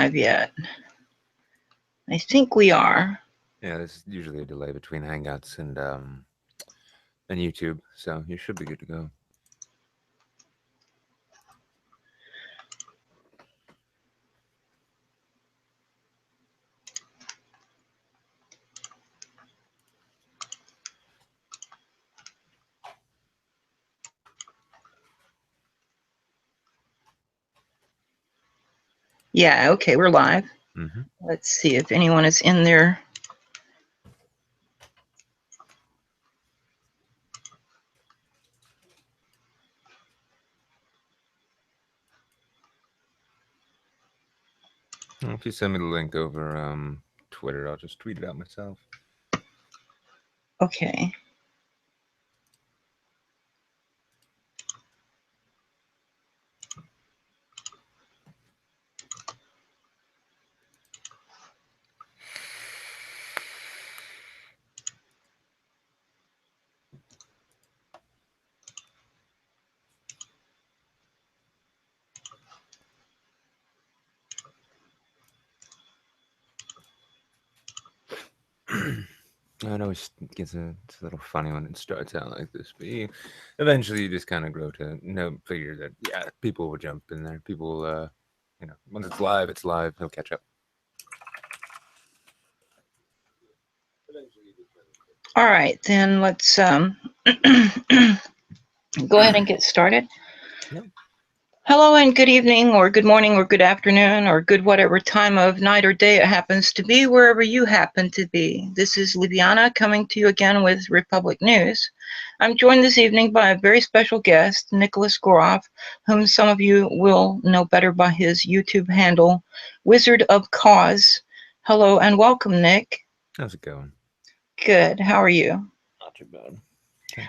live yet. I think we are. Yeah, there's usually a delay between Hangouts and YouTube, so you should be good to go. Yeah, okay, we're live. Mm-hmm. Let's see if anyone is in there. If you send me the link over Twitter, I'll just tweet it out myself. Okay. I know it's a little funny when it starts out like this, but eventually you just kind of grow to figure that people will jump in there. People will, once it's live, He'll catch up. All right, then let's go ahead and get started. Yep. Hello and good evening or good morning or good afternoon or good whatever time of night or day it happens to be, wherever you happen to be. This is Liviana coming to you again with Republic News. I'm joined this evening by a very special guest, Nicholas Goroff, whom some of you will know better by his YouTube handle, Wizard of Cause. Hello and welcome, Nick. How's it going? Good. How are you? Not too bad.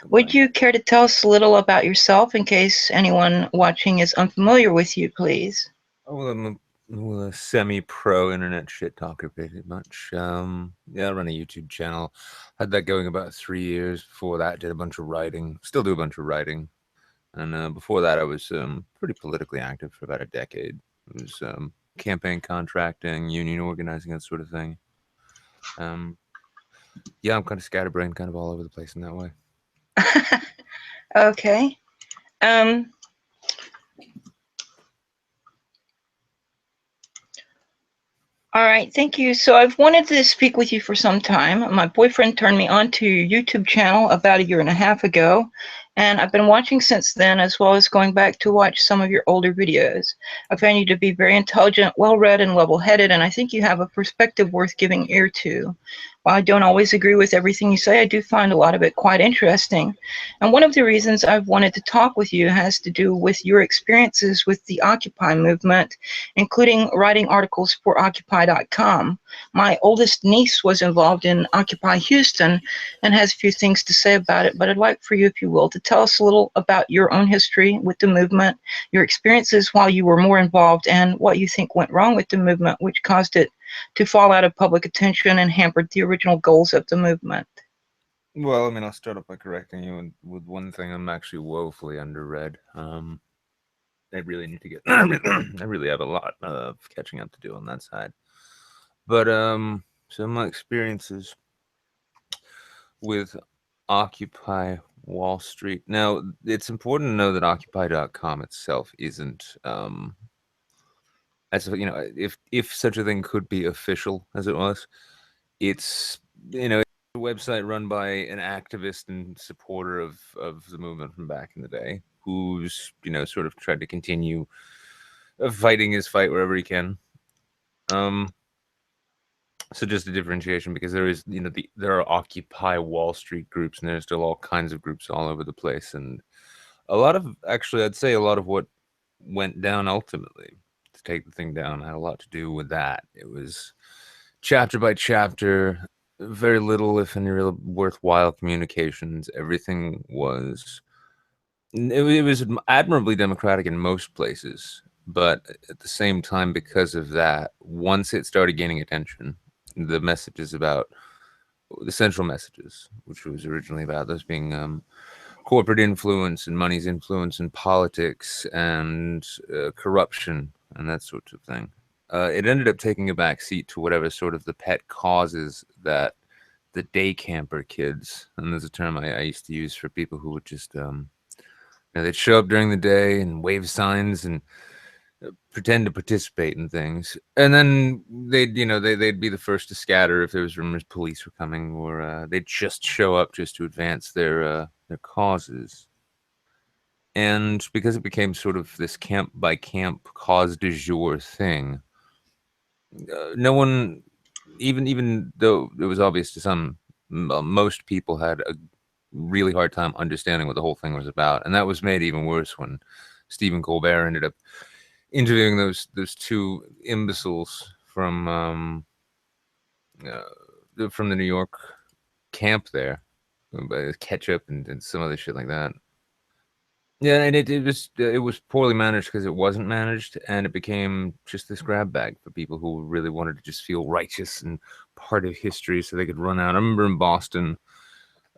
Would you care to tell us a little about yourself in case anyone watching is unfamiliar with you, please? Oh, well, I'm a semi-pro internet shit talker, pretty much. I run a YouTube channel. Had that going about 3 years. Before that, did a bunch of writing. Still do a bunch of writing. And before that, I was pretty politically active for about a decade. It was campaign contracting, union organizing, that sort of thing. I'm kind of scatterbrained, kind of all over the place in that way. Okay. All right, thank you. So I've wanted to speak with you for some time. My boyfriend turned me on to your YouTube channel about 1.5 years ago, and I've been watching since then, as well as going back to watch some of your older videos. I find you to be very intelligent, well-read, and level-headed, and I think you have a perspective worth giving ear to. While I don't always agree with everything you say, I do find a lot of it quite interesting. And one of the reasons I've wanted to talk with you has to do with your experiences with the Occupy movement, including writing articles for Occupy.com. My oldest niece was involved in Occupy Houston and has a few things to say about it, but I'd like for you, if you will, to tell us a little about your own history with the movement, your experiences while you were more involved, and what you think went wrong with the movement, which caused it to fall out of public attention and hampered the original goals of the movement. Well, I mean, I'll start off by correcting you with one thing. I'm actually woefully underread. I really need to get. I really have a lot of catching up to do on that side. But so my experiences with Occupy Wall Street. Now, it's important to know that Occupy.com itself isn't as if such a thing could be official as it was. It's it's a website run by an activist and supporter of the movement from back in the day, who's sort of tried to continue fighting his fight wherever he can. So just a differentiation, because there is there are Occupy Wall Street groups, and there's still all kinds of groups all over the place, and a lot of I'd say a lot of what went down ultimately to take the thing down had a lot to do with that. It was chapter by chapter, very little, if any, real worthwhile communications. Everything was it was admirably democratic in most places, but at the same time, because of that, once it started gaining attention, the messages about the central messages, which was originally about those being corporate influence and money's influence in politics and corruption and that sort of thing, it ended up taking a back seat to whatever sort of the pet causes that the day camper kids, and there's a term I used to use for people who would just, they'd show up during the day and wave signs and pretend to participate in things, and then they'd be the first to scatter if there was rumors police were coming, or they'd just show up just to advance their causes. And because it became sort of this camp by camp cause du jour thing, no one, even though it was obvious to some, most people had a really hard time understanding what the whole thing was about, and that was made even worse when Stephen Colbert ended up interviewing those two imbeciles from the New York camp there, Ketchup and some other shit like that. Yeah, and it was poorly managed because it wasn't managed, and it became just this grab bag for people who really wanted to just feel righteous and part of history, so they could run out. I remember in Boston,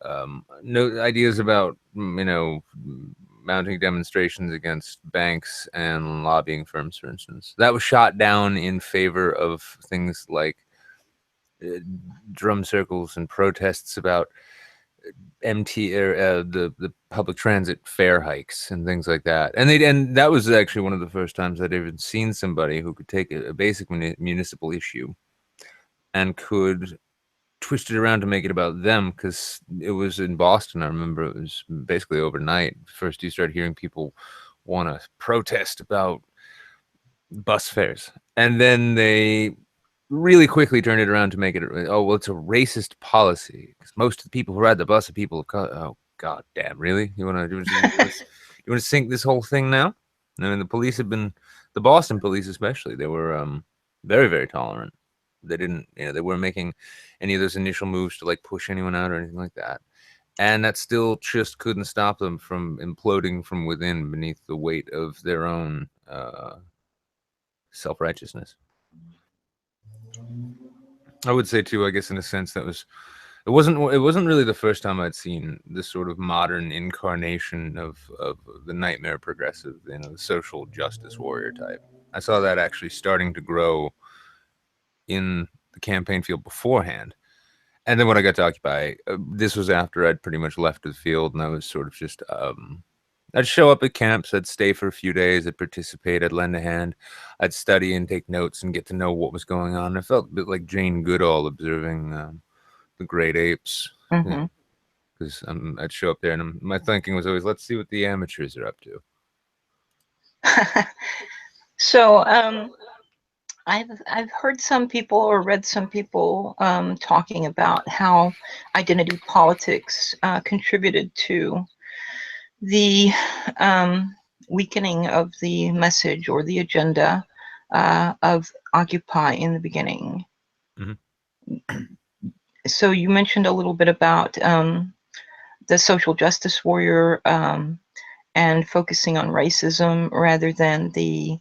no ideas about mounting demonstrations against banks and lobbying firms, for instance. That was shot down in favor of things like drum circles and protests about the public transit fare hikes and things like that. And that was actually one of the first times I'd even seen somebody who could take a basic municipal issue and could twist it around to make it about them, because it was in Boston. I remember it was basically overnight. First, you start hearing people want to protest about bus fares, and then they really quickly turned it around to make it, oh, well, it's a racist policy because most of the people who ride the bus are people of color. Oh, god damn, really? You want to sink this whole thing now? I mean, the Boston police especially, they were very, very tolerant. They didn't, they weren't making any of those initial moves to like push anyone out or anything like that. And that still just couldn't stop them from imploding from within beneath the weight of their own self-righteousness. I would say too, I guess in a sense it wasn't really the first time I'd seen this sort of modern incarnation of the nightmare progressive, the social justice warrior type. I saw that actually starting to grow in the campaign field beforehand. And then when I got to Occupy, this was after I'd pretty much left the field, and I was sort of just, I'd show up at camps, I'd stay for a few days, I'd participate, I'd lend a hand, I'd study and take notes and get to know what was going on. I felt a bit like Jane Goodall observing the great apes, because I'd show up there, and my thinking was always, let's see what the amateurs are up to. So I've heard some people or read some people talking about how identity politics contributed to the weakening of the message or the agenda of Occupy in the beginning. So you mentioned a little bit about the social justice warrior and focusing on racism rather than the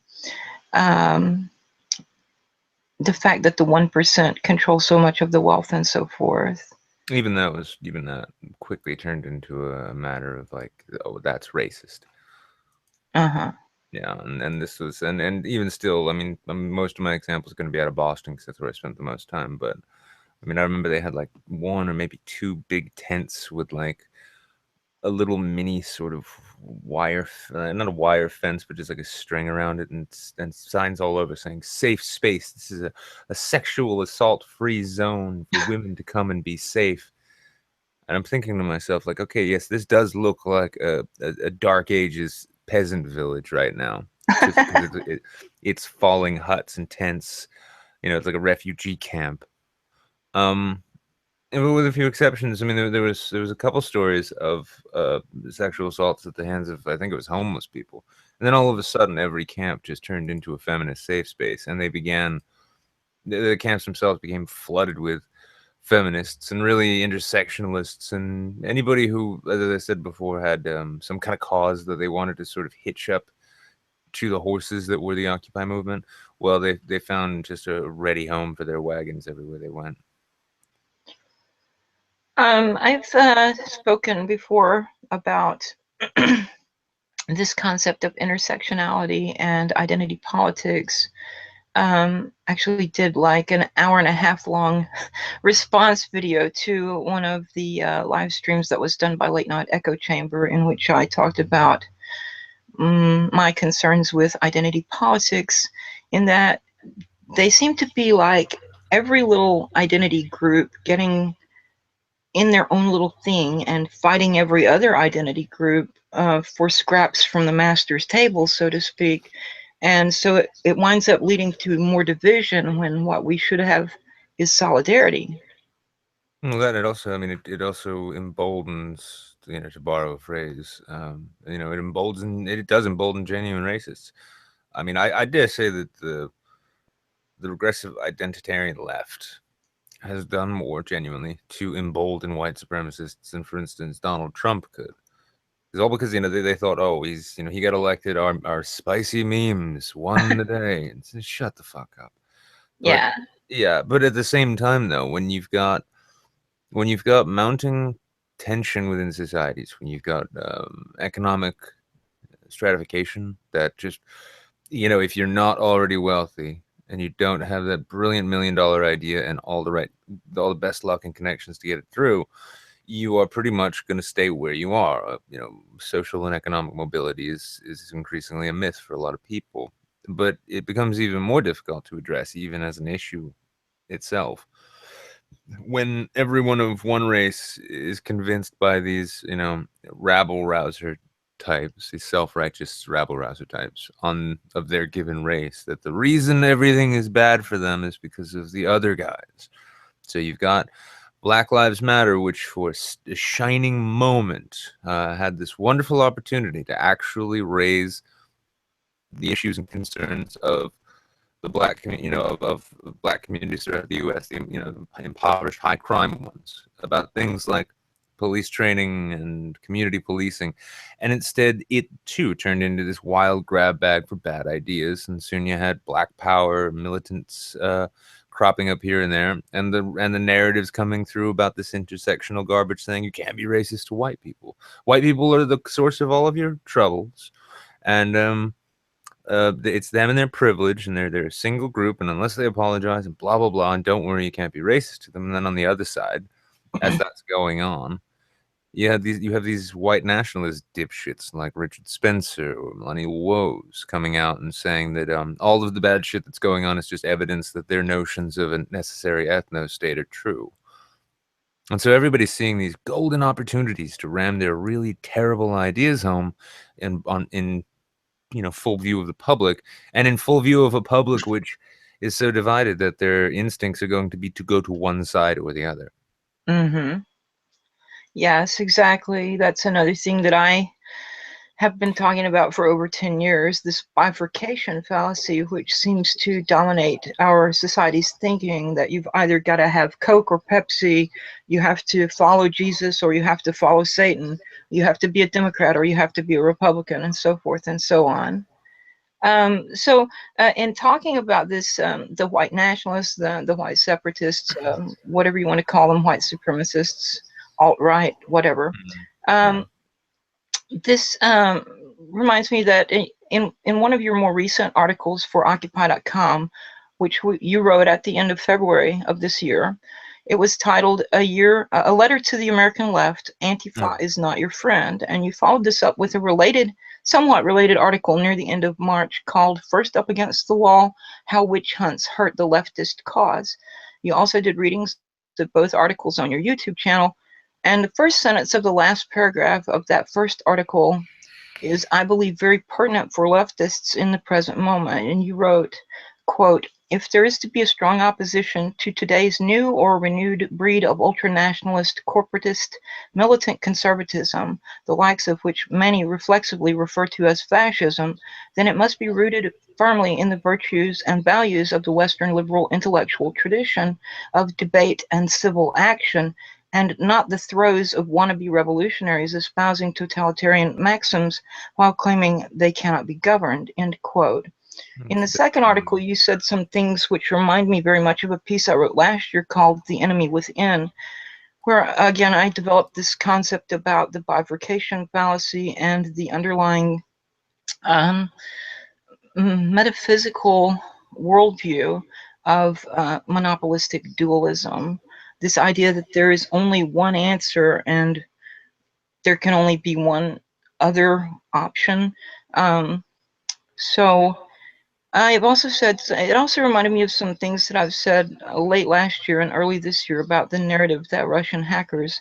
fact that the 1% control so much of the wealth and so forth. Even that quickly turned into a matter of like, oh, that's racist. Yeah, and this was, and even still, I mean, most of my examples are going to be out of Boston because that's where I spent the most time. But I mean, I remember they had like one or maybe two big tents with like a little mini sort of wire, not a wire fence, but just like a string around it, and signs all over saying "safe space." This is a sexual assault-free zone for women to come and be safe. And I'm thinking to myself, like, okay, yes, this does look like a Dark Ages peasant village right now. It's falling huts and tents. It's like a refugee camp. And with a few exceptions, I mean, there was a couple stories of sexual assaults at the hands of, I think it was homeless people, and then all of a sudden, every camp just turned into a feminist safe space, and the camps themselves became flooded with feminists and really intersectionalists and anybody who, as I said before, had some kind of cause that they wanted to sort of hitch up to the horses that were the Occupy movement. Well, they found just a ready home for their wagons everywhere they went. I've spoken before about this concept of intersectionality and identity politics actually did like an hour and a half long response video to one of the live streams that was done by Late Night Echo Chamber, in which I talked about my concerns with identity politics, in that they seem to be like every little identity group getting in their own little thing and fighting every other identity group for scraps from the master's table, so to speak. And so it winds up leading to more division when what we should have is solidarity. Well, that it also, I mean, it also emboldens, to borrow a phrase, it does embolden genuine racists. I mean, I dare say that the regressive identitarian left has done more genuinely to embolden white supremacists than, for instance, Donald Trump could. It's all because they thought, oh, he got elected. Our spicy memes won the day. And so, shut the fuck up. But Yeah. but at the same time, though, when you've got mounting tension within societies, when you've got economic stratification that just, if you're not already wealthy and you don't have that brilliant $1 million idea and all the best luck and connections to get it through, you are pretty much going to stay where you are. Social and economic mobility is increasingly a myth for a lot of people, but it becomes even more difficult to address, even as an issue itself, when everyone of one race is convinced by these, rabble rouser types, these self-righteous rabble rouser types of their given race, that the reason everything is bad for them is because of the other guys. So you've got Black Lives Matter, which for a shining moment had this wonderful opportunity to actually raise the issues and concerns of the black community, of black communities throughout the U.S., the impoverished, high crime ones, about things like police training and community policing, and instead it too turned into this wild grab bag for bad ideas, and soon you had Black Power militants cropping up here and there, and the narratives coming through about this intersectional garbage, saying you can't be racist to white people. White people are the source of all of your troubles, and it's them and their privilege, and they're a single group, and unless they apologize and blah blah blah, and don't worry, you can't be racist to them. And then on the other side, as that's going on, you have these white nationalist dipshits like Richard Spencer or Melanie Woes coming out and saying that all of the bad shit that's going on is just evidence that their notions of a necessary ethno-state are true. And so everybody's seeing these golden opportunities to ram their really terrible ideas home in full view of the public, and in full view of a public which is so divided that their instincts are going to be to go to one side or the other. Mm-hmm. Yes, exactly. That's another thing that I have been talking about for over 10 years, this bifurcation fallacy, which seems to dominate our society's thinking, that you've either got to have Coke or Pepsi, you have to follow Jesus or you have to follow Satan, you have to be a Democrat or you have to be a Republican, and so forth and so on. So in talking about this, the white nationalists, the white separatists, whatever you want to call them, white supremacists, alt-right, whatever, this reminds me that in one of your more recent articles for Occupy.com, which you wrote at the end of February of this year, it was titled A Letter to the American Left, Antifa is Not Your Friend. And you followed this up with a somewhat related article near the end of March called First Up Against the Wall, How Witch Hunts Hurt the Leftist Cause. You also did readings of both articles on your YouTube channel. And the first sentence of the last paragraph of that first article is, I believe, very pertinent for leftists in the present moment. And you wrote, quote, if there is to be a strong opposition to today's new or renewed breed of ultranationalist, corporatist, militant conservatism, the likes of which many reflexively refer to as fascism, then it must be rooted firmly in the virtues and values of the Western liberal intellectual tradition of debate and civil action, and not the throes of wannabe revolutionaries espousing totalitarian maxims while claiming they cannot be governed, end quote. In the second article, you said some things which remind me very much of a piece I wrote last year called The Enemy Within, where, again, I developed this concept about the bifurcation fallacy and the underlying metaphysical worldview of monopolistic dualism. This idea that there is only one answer and there can only be one other option. Um, so I've also said, it also reminded me of some things that I've said late last year and early this year about the narrative that Russian hackers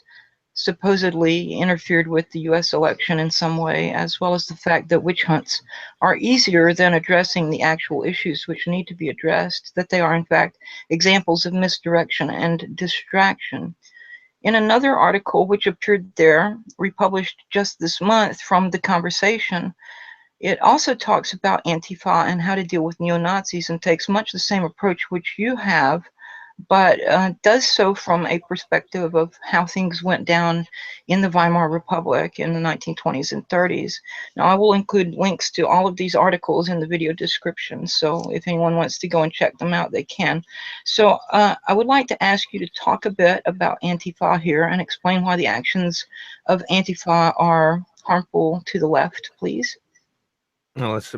supposedly interfered with the US election in some way, as well as the fact that witch hunts are easier than addressing the actual issues which need to be addressed, that they are in fact examples of misdirection and distraction. In another article which appeared there, republished just this month from The Conversation, it also talks about Antifa and how to deal with neo-Nazis and takes much the same approach which you have, but does so from a perspective of how things went down in the Weimar Republic in the 1920s and 30s. Now, I will include links to all of these articles in the video description, so if anyone wants to go and check them out, they can. So I would like to ask you to talk a bit about Antifa here and explain why the actions of Antifa are harmful to the left, please. No, that's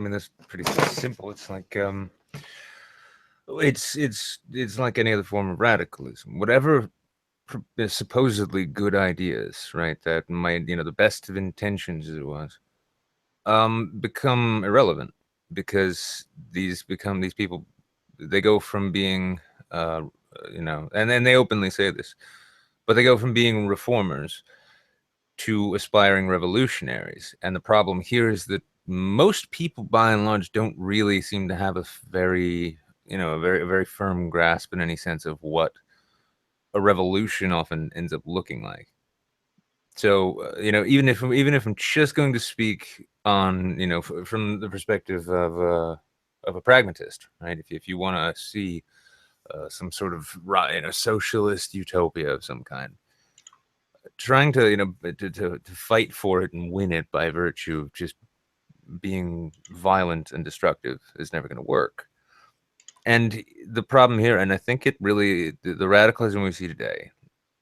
pretty simple. It's like it's like any other form of radicalism. Whatever supposedly good ideas, right? That might, the best of intentions as it was, become irrelevant because these people, they go from being, and then they openly say this, but they go from being reformers to aspiring revolutionaries. And the problem here is that most people, by and large, don't really seem to have a very, a very firm grasp in any sense of what a revolution often ends up looking like. So even if I'm just going to speak on from the perspective of a pragmatist, right? If you want to see some sort of socialist utopia of some kind, trying to to fight for it and win it by virtue of just being violent and destructive is never going to work. And the problem here, and I think it really, the radicalism we see today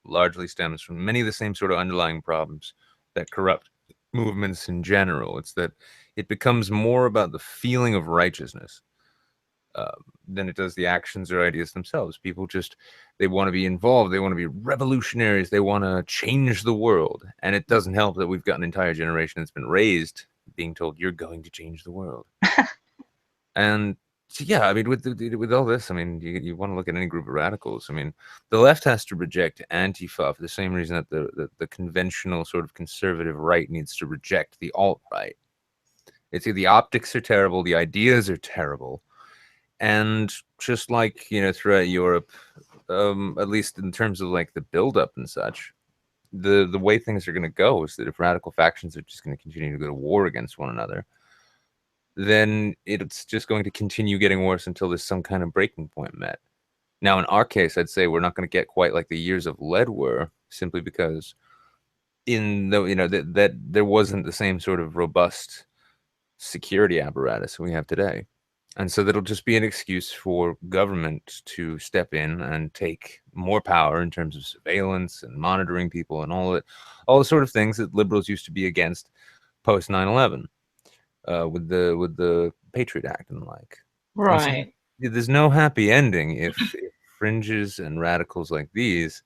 largely stems from many of the same sort of underlying problems that corrupt movements in general. It's that it becomes more about the feeling of righteousness than it does the actions or ideas themselves. People just, they want to be involved. They want to be revolutionaries. They want to change the world. And it doesn't help that we've got an entire generation that's been raised being told, you're going to change the world. And so, yeah, I mean, with all this, I mean, you want to look at any group of radicals. I mean, the left has to reject Antifa for the same reason that the conventional sort of conservative right needs to reject the alt-right. It's the optics are terrible, the ideas are terrible, and just like throughout Europe, at least in terms of like the buildup and such, the way things are going to go is that if radical factions are just going to continue to go to war against one another, then it's just going to continue getting worse until there's some kind of breaking point met. Now, in our case, I'd say we're not going to get quite like the years of lead were, simply because that there wasn't the same sort of robust security apparatus we have today. And so that'll just be an excuse for government to step in and take more power in terms of surveillance and monitoring people and all the sort of things that liberals used to be against post 9/11. With the Patriot Act and the like. And so Right. there's no happy ending if fringes and radicals like these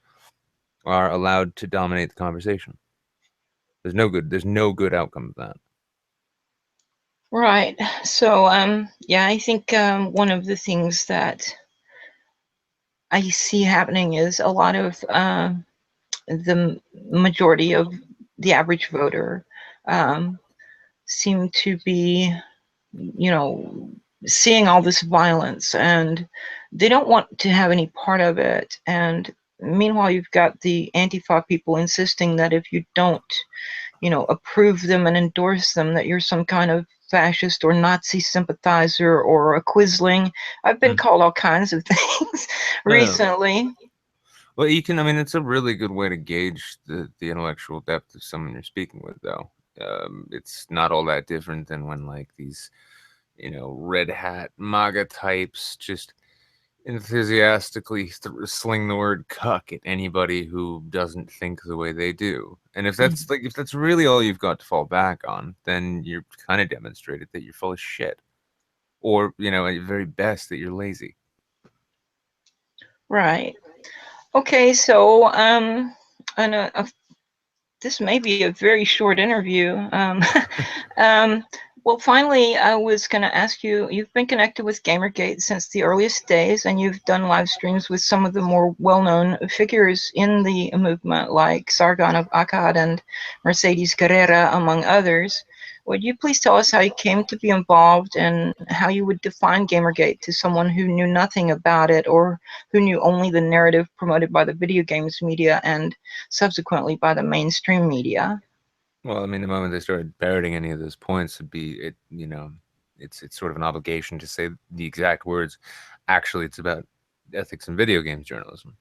are allowed to dominate the conversation. There's no good outcome of that. Right. So, yeah, I think one of the things that I see happening is a lot of the majority of the average voter seem to be, seeing all this violence, and they don't want to have any part of it. And meanwhile, you've got the Antifa people insisting that if you don't, approve them and endorse them, that you're some kind of fascist or Nazi sympathizer or a quisling. I've been called all kinds of things recently. Well, I mean, it's a really good way to gauge the intellectual depth of someone you're speaking with, though. It's not all that different than when like these, red hat MAGA types just enthusiastically sling the word cuck at anybody who doesn't think the way they do. And if that's really all you've got to fall back on, then you're kind of demonstrated that you're full of shit. or at your very best that you're lazy. Right. Okay, so and this may be a very short interview. Um, well, finally, I was going to ask you, you've been connected with Gamergate since the earliest days, and you've done live streams with some of the more well-known figures in the movement, like Sargon of Akkad and Mercedes Guerrera, among others. Would you please tell us how you came to be involved and how you would define Gamergate to someone who knew nothing about it or who knew only the narrative promoted by the video games media and subsequently by the mainstream media? Well, I mean, the moment they started parroting any of those points, it's sort of an obligation to say the exact words. Actually, it's about ethics and video games journalism.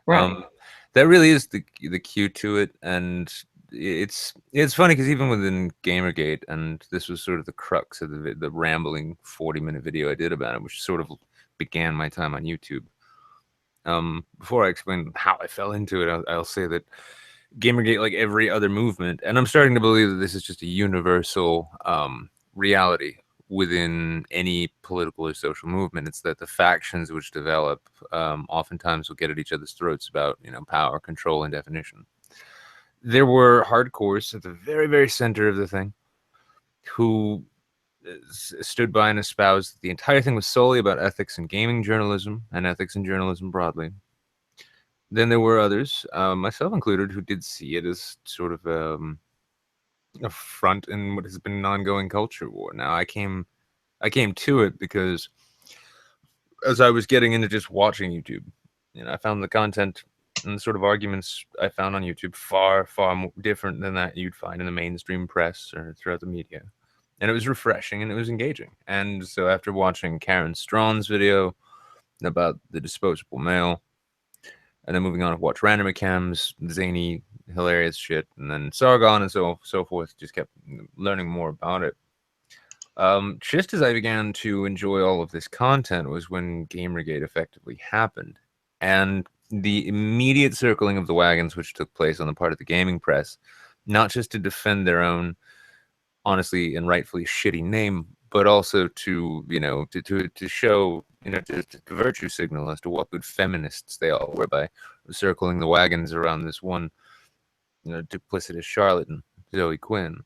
Right. That really is the cue to it, and it's funny because even within Gamergate, and this was sort of the crux of the rambling 40-minute video I did about it, which sort of began my time on YouTube. Before I explain how I fell into it, I'll say that Gamergate, like every other movement, and I'm starting to believe that this is just a universal reality within any political or social movement. It's that the factions which develop oftentimes will get at each other's throats about power, control, and definition. There were hardcores at the very, very center of the thing who stood by and espoused that the entire thing was solely about ethics and gaming journalism and ethics and journalism broadly. Then there were others, myself included, who did see it as sort of a front in what has been an ongoing culture war. Now, I came to it because as I was getting into just watching YouTube, I found the content and the sort of arguments I found on YouTube far, far more different than that you'd find in the mainstream press or throughout the media. And it was refreshing and it was engaging. And so after watching Karen Straughn's video about the disposable male, and then moving on to watch Random Accam's zany, hilarious shit, and then Sargon and so forth, just kept learning more about it. Just as I began to enjoy all of this content was when Gamergate effectively happened. And the immediate circling of the wagons which took place on the part of the gaming press, not just to defend their own honestly and rightfully shitty name, but also to show to virtue signal as to what good feminists they all were by circling the wagons around this one duplicitous charlatan, Zoe Quinn.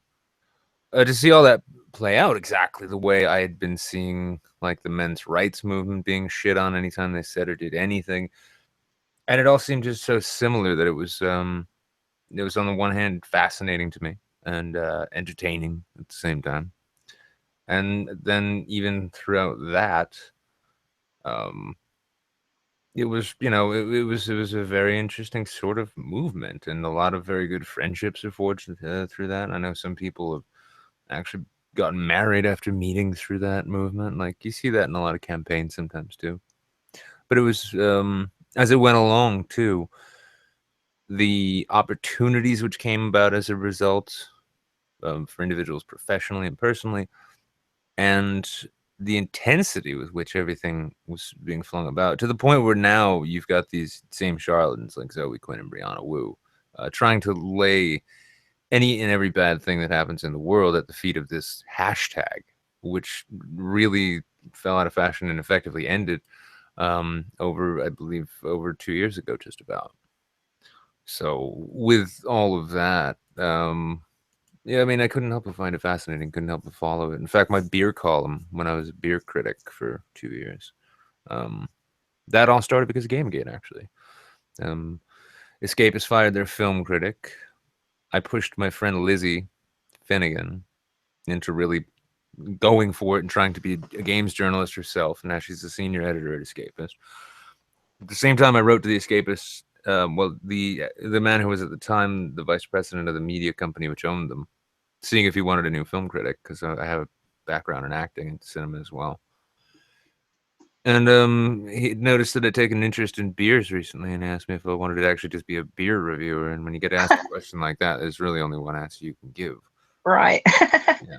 To see all that play out exactly the way I had been seeing like the men's rights movement being shit on anytime they said or did anything, and it all seemed just so similar that it was on the one hand fascinating to me and entertaining at the same time. And then even throughout that, it was it was a very interesting sort of movement, and a lot of very good friendships are forged through that. I know some people have actually gotten married after meeting through that movement. Like you see that in a lot of campaigns sometimes too. But it was as it went along too, the opportunities which came about as a result for individuals professionally and personally, and the intensity with which everything was being flung about, to the point where now you've got these same charlatans like Zoe Quinn and Brianna Wu trying to lay any and every bad thing that happens in the world at the feet of this hashtag, which really fell out of fashion and effectively ended I believe, over 2 years ago, just about. So with all of that, yeah, I mean, I couldn't help but find it fascinating, couldn't help but follow it. In fact, my beer column, when I was a beer critic for 2 years, that all started because of Gamergate, actually. Escapists fired their film critic. I pushed my friend Lizzie Finnegan into really going for it and trying to be a games journalist herself. Now she's the senior editor at Escapist. At the same time, I wrote to the Escapists, the man who was at the time the vice president of the media company which owned them, seeing if he wanted a new film critic, because I have a background in acting and cinema as well. And he noticed that I'd taken an interest in beers recently and asked me if I wanted to actually just be a beer reviewer. And when you get asked a question like that, there's really only one answer you can give. Right. Yeah.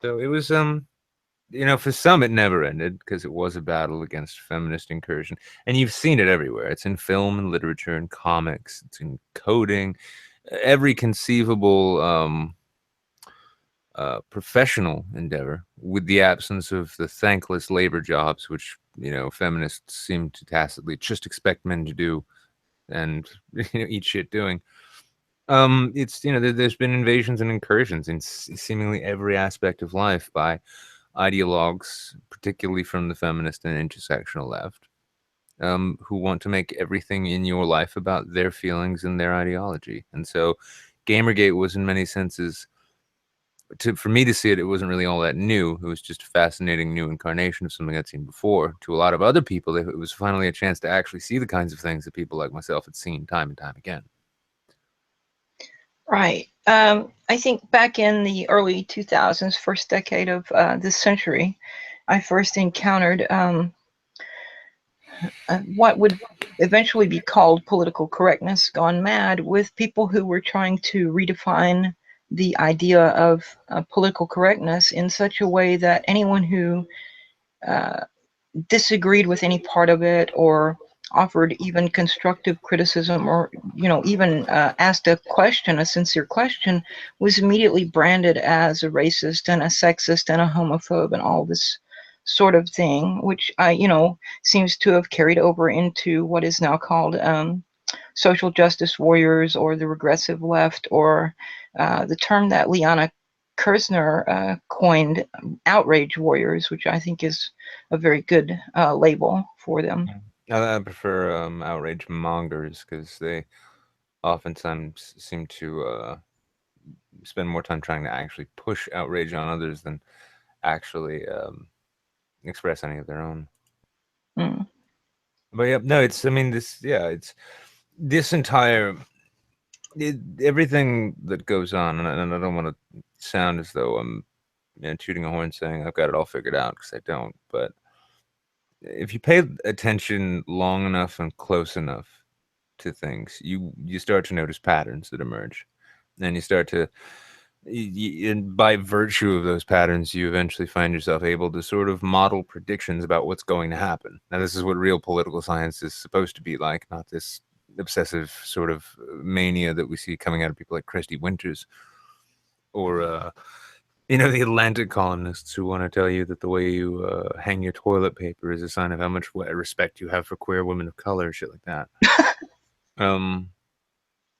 So it was, for some it never ended because it was a battle against feminist incursion. And you've seen it everywhere. It's in film and literature and comics. It's in coding. Every conceivable professional endeavor, with the absence of the thankless labor jobs, which, you know, feminists seem to tacitly just expect men to do and, you know, eat shit doing. It's, you know, there's been invasions and incursions in seemingly every aspect of life by ideologues, particularly from the feminist and intersectional left, who want to make everything in your life about their feelings and their ideology. And so Gamergate was in many senses, for me to see it, it wasn't really all that new. It was just a fascinating new incarnation of something I'd seen before. To a lot of other people, it was finally a chance to actually see the kinds of things that people like myself had seen time and time again. Right. I think back in the early 2000s, first decade of this century, I first encountered what would eventually be called political correctness gone mad, with people who were trying to redefine the idea of political correctness in such a way that anyone who disagreed with any part of it, or offered even constructive criticism, or, you know, even asked a question, a sincere question, was immediately branded as a racist and a sexist and a homophobe and all this sort of thing, which you know, seems to have carried over into what is now called social justice warriors, or the regressive left, or the term that Liana Kersner coined, outrage warriors, which I think is a very good label for them. I prefer outrage mongers, because they oftentimes seem to spend more time trying to actually push outrage on others than actually express any of their own. Mm. But yeah, no, it's, I mean, this, yeah, it's this entire, everything that goes on, and I don't want to sound as though I'm, you know, tooting a horn saying I've got it all figured out, because I don't. But if you pay attention long enough and close enough to things, you start to notice patterns that emerge, and you start to, and by virtue of those patterns, you eventually find yourself able to sort of model predictions about what's going to happen. Now, this is what real political science is supposed to be like, not this obsessive sort of mania that we see coming out of people like Christy Winters, or you know, the Atlantic columnists who want to tell you that the way you hang your toilet paper is a sign of how much respect you have for queer women of color, shit like that.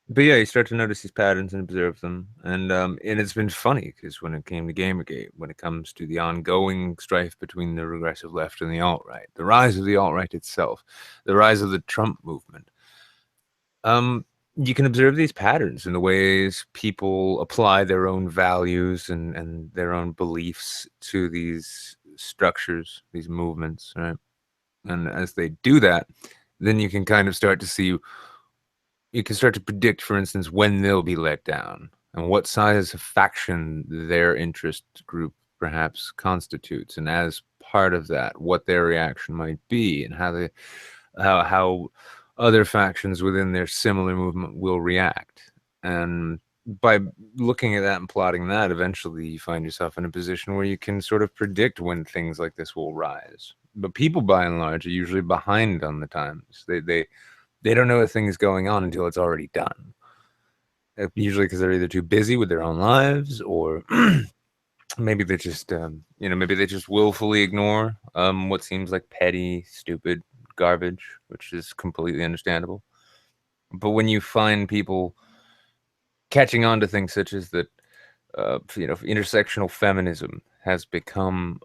But yeah, you start to notice these patterns and observe them, and it's been funny, because when it came to Gamergate, when it comes to the ongoing strife between the regressive left and the alt-right, the rise of the alt-right itself, the rise of the Trump movement, you can observe these patterns in the ways people apply their own values and their own beliefs to these structures, these movements, right? And as they do that, then you can kind of start to see, you can start to predict, for instance, when they'll be let down and what size of faction their interest group perhaps constitutes, and as part of that, what their reaction might be, and how other factions within their similar movement will react. And by looking at that and plotting that, eventually you find yourself in a position where you can sort of predict when things like this will rise. But people, by and large, are usually behind on the times. They don't know a thing is going on until it's already done. Usually because they're either too busy with their own lives, or maybe they just, you know, maybe they just willfully ignore what seems like petty, stupid garbage, which is completely understandable. But when you find people catching on to things such as that, you know, intersectional feminism has become,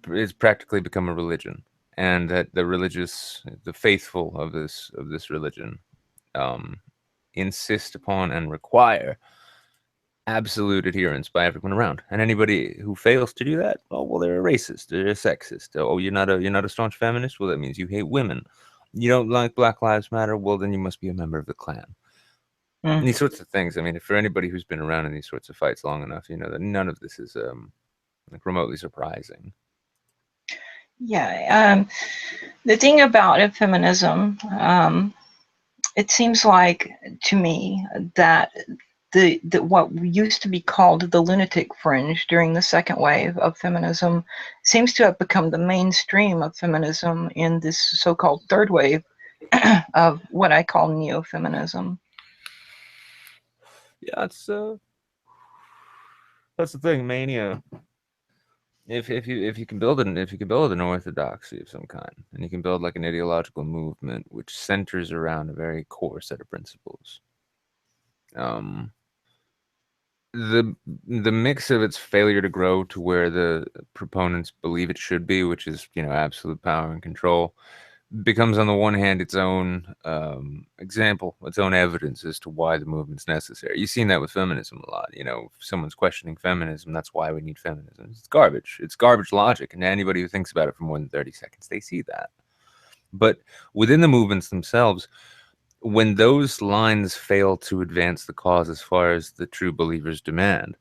it's practically become a religion, and that the faithful of this religion, insist upon and require absolute adherence by everyone around, and anybody who fails to do that, oh well, they're a racist, they're a sexist. Oh, you're not a staunch feminist, well, that means you hate women. You don't like Black Lives Matter, well, then you must be a member of the Klan. And these sorts of things. I mean, for anybody who's been around in these sorts of fights long enough, you know that none of this is like remotely surprising. Yeah, the thing about feminism, it seems like to me that the what used to be called the lunatic fringe during the second wave of feminism seems to have become the mainstream of feminism in this so-called third wave of what I call neo-feminism. Yeah, it's That's the thing, mania. If you can build an orthodoxy of some kind, and you can build like an ideological movement which centers around a very core set of principles, um, the mix of its failure to grow to where the proponents believe it should be, which is absolute power and control, becomes on the one hand its own example, its own evidence as to why the movement's necessary. You've seen that with feminism a lot. If someone's questioning feminism, that's why we need feminism. It's garbage. It's garbage logic, and anybody who thinks about it for more than 30 seconds, they see that. But within the movements themselves, when those lines fail to advance the cause as far as the true believers demand,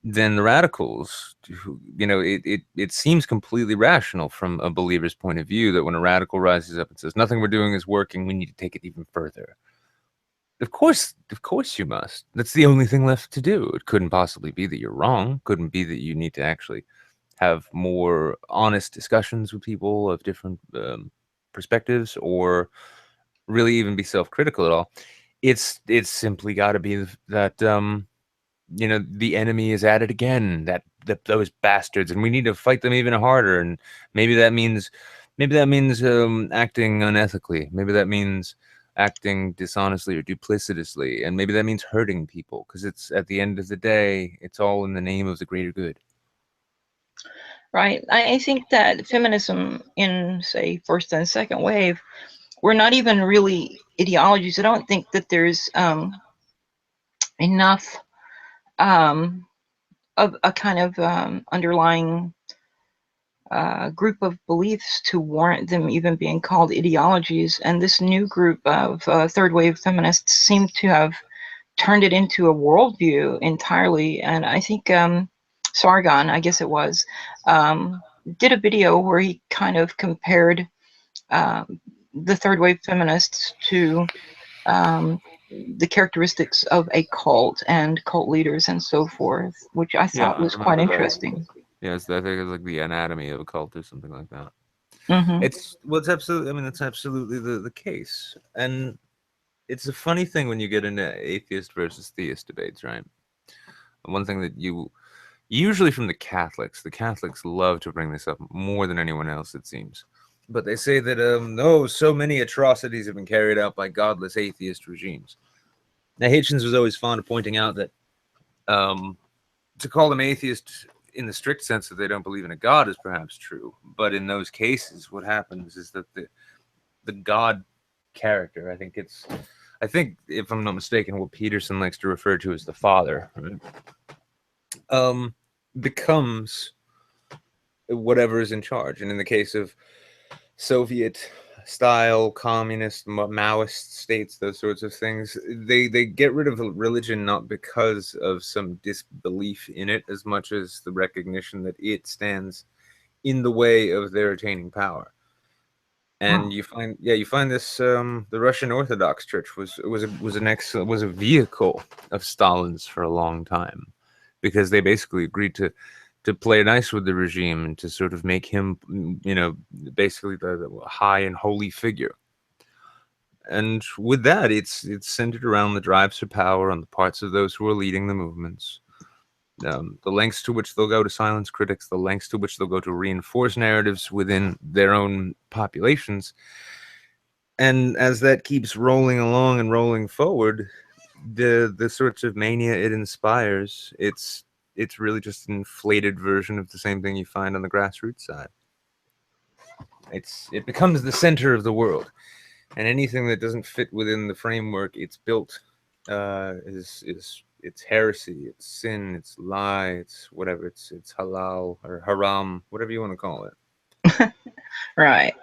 then the radicals, it seems completely rational from a believer's point of view that when a radical rises up and says nothing we're doing is working, we need to take it even further. Of course you must. That's the only thing left to do. It couldn't possibly be that you're wrong. Couldn't be that you need to actually have more honest discussions with people of different perspectives, or really even be self-critical at all. It's simply got to be that the enemy is at it again, that those bastards, and we need to fight them even harder. And maybe that means acting unethically. Maybe that means acting dishonestly or duplicitously, and maybe that means hurting people, because it's, at the end of the day, it's all in the name of the greater good. Right. I think that feminism in, say, first and second wave, we're not even really ideologies. I don't think that there's enough of a kind of underlying group of beliefs to warrant them even being called ideologies. And this new group of third wave feminists seem to have turned it into a worldview entirely. And I think Sargon, I guess it was, did a video where he kind of compared the third wave feminists to the characteristics of a cult and cult leaders and so forth, which I thought was quite interesting. Yes, I think it's like the anatomy of a cult or something like that. Mm-hmm. It's absolutely. I mean, that's absolutely the case, and it's a funny thing when you get into atheist versus theist debates, right? One thing that you usually from the Catholics love to bring this up more than anyone else, it seems. But they say that no, so many atrocities have been carried out by godless atheist regimes. Now, Hitchens was always fond of pointing out that to call them atheist in the strict sense that they don't believe in a god is perhaps true, but in those cases, what happens is that the god character, I think if I'm not mistaken, what Peterson likes to refer to as the father, becomes whatever is in charge. And in the case of Soviet style communist Maoist states, those sorts of things, they get rid of religion not because of some disbelief in it as much as the recognition that it stands in the way of their attaining power. And you find this the Russian Orthodox Church was a vehicle of Stalin's for a long time, because they basically agreed to play nice with the regime and to sort of make him, basically the high and holy figure. And with that, it's centered around the drives for power on the parts of those who are leading the movements. The lengths to which they'll go to silence critics, the lengths to which they'll go to reinforce narratives within their own populations. And as that keeps rolling along and rolling forward, the sorts of mania it inspires, it's really just an inflated version of the same thing you find on the grassroots side. It becomes the center of the world, and anything that doesn't fit within the framework it's built is it's heresy, it's sin, it's lie, it's whatever, it's halal or haram, whatever you want to call it. Right.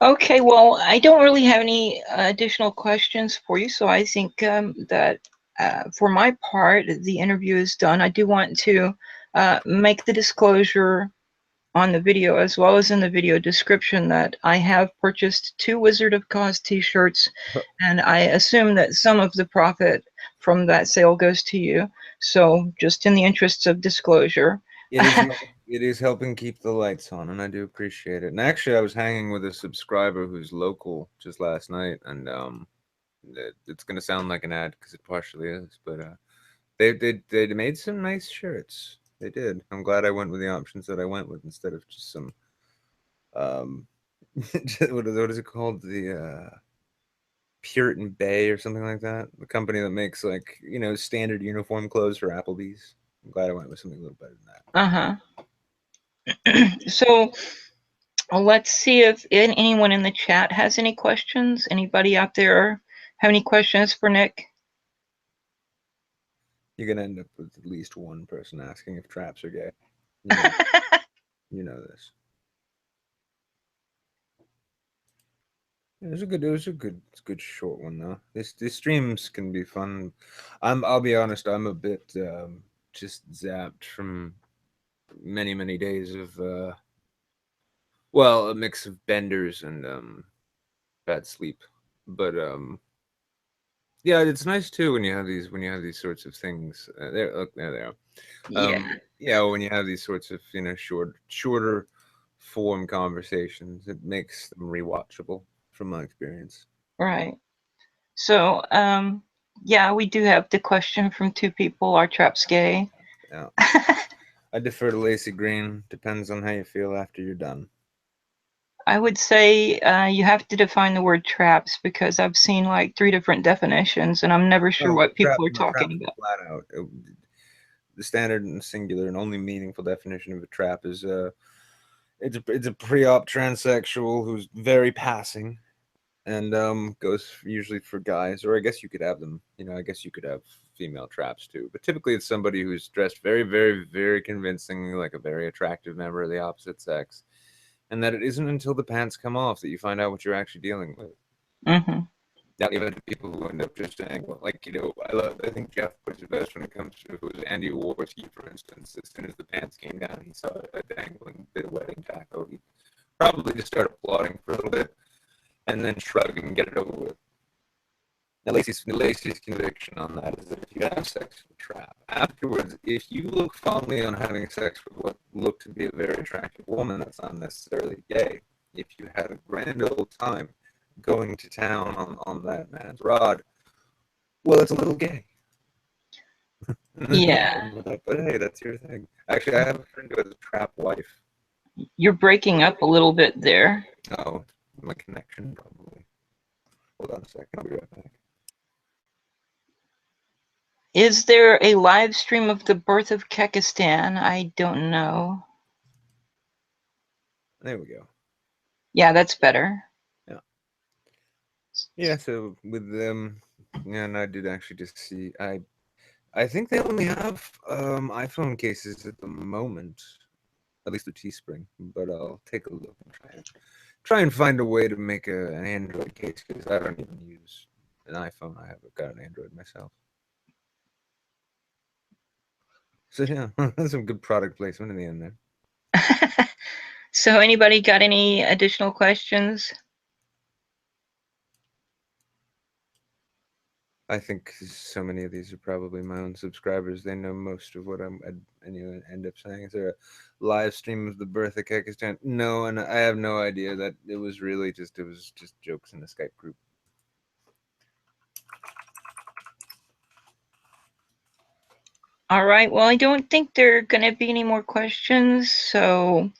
Okay, well, I don't really have any additional questions for you, so I think that for my part, the interview is done. I do want to make the disclosure on the video, as well as in the video description, that I have purchased 2 Wizard of Cause t-shirts, and I assume that some of the profit from that sale goes to you. So just in the interests of disclosure. It is helping keep the lights on, and I do appreciate it. And actually, I was hanging with a subscriber who's local just last night, and it's going to sound like an ad because it partially is, but They made some nice shirts. They did. I'm glad I went with the options that I went with instead of just some what is it called? The Puritan Bay or something like that. The company that makes, like, you know, standard uniform clothes for Applebee's. I'm glad I went with something a little better than that. So let's see if anyone in the chat has any questions. Anybody out there have any questions for Nick? You're gonna end up with at least one person asking if traps are gay. You know this. It was a good short one though. These streams can be fun. I'll be honest, I'm a bit just zapped from many days of well, a mix of benders and bad sleep. But yeah, it's nice too when you have these sorts of things. There, look, there they are. Yeah. Yeah, when you have these sorts of, you know, shorter form conversations, it makes them rewatchable from my experience. Right. So yeah, we do have the question from two people: are traps gay? Yeah. I defer to Lacey Green. Depends on how you feel after you're done. I would say you have to define the word traps, because I've seen like 3 different definitions and I'm never sure what people are talking about. Flat out. The standard and singular and only meaningful definition of a trap is it's a pre-op transsexual who's very passing and goes usually for guys, or I guess you could have them, you know, I guess you could have female traps too, but typically it's somebody who's dressed very convincingly like a very attractive member of the opposite sex, and that it isn't until the pants come off that you find out what you're actually dealing with. Mm-hmm. Now, even people who end up just saying, well, like, you know, I think Jeff puts it best when it comes to, if it was Andy Warski, for instance, as soon as the pants came down, he saw a dangling bit of wedding tackle. He probably just started applauding for a little bit and then shrug and get it over with. Now, Lacey's conviction on that is that if you have sex with a trap, afterwards, if you look fondly on having sex with what looked to be a very attractive woman, that's not necessarily gay. If you had a grand old time going to town on that man's rod, well, it's a little gay. Yeah. But hey, that's your thing. Actually, I have a friend who has a trap wife. You're breaking up a little bit there. Oh, my connection probably. Hold on a second, I'll be right back. Is there a live stream of the birth of Kekistan? I don't know. There we go. Yeah, that's better. Yeah. Yeah, so with them, yeah, and I did actually just see, I think they only have iPhone cases at the moment, at least with Teespring, but I'll take a look and try and find a way to make an Android case, because I don't even use an iPhone. I have got an Android myself. So yeah, that's some good product placement in the end there. So anybody got any additional questions? I think so many of these are probably my own subscribers. They know most of what I end up saying. Is there a live stream of the birth of Kekistan? No, and I have no idea. That it was just jokes in the Skype group. All right, well, I don't think there are going to be any more questions, so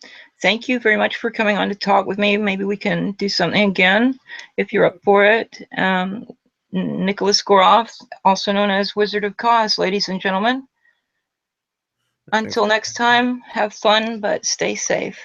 thank you very much for coming on to talk with me. Maybe we can do something again if you're up for it. Nicholas Goroff, also known as Wizard of Cause, ladies and gentlemen. Until next time, have fun, but stay safe.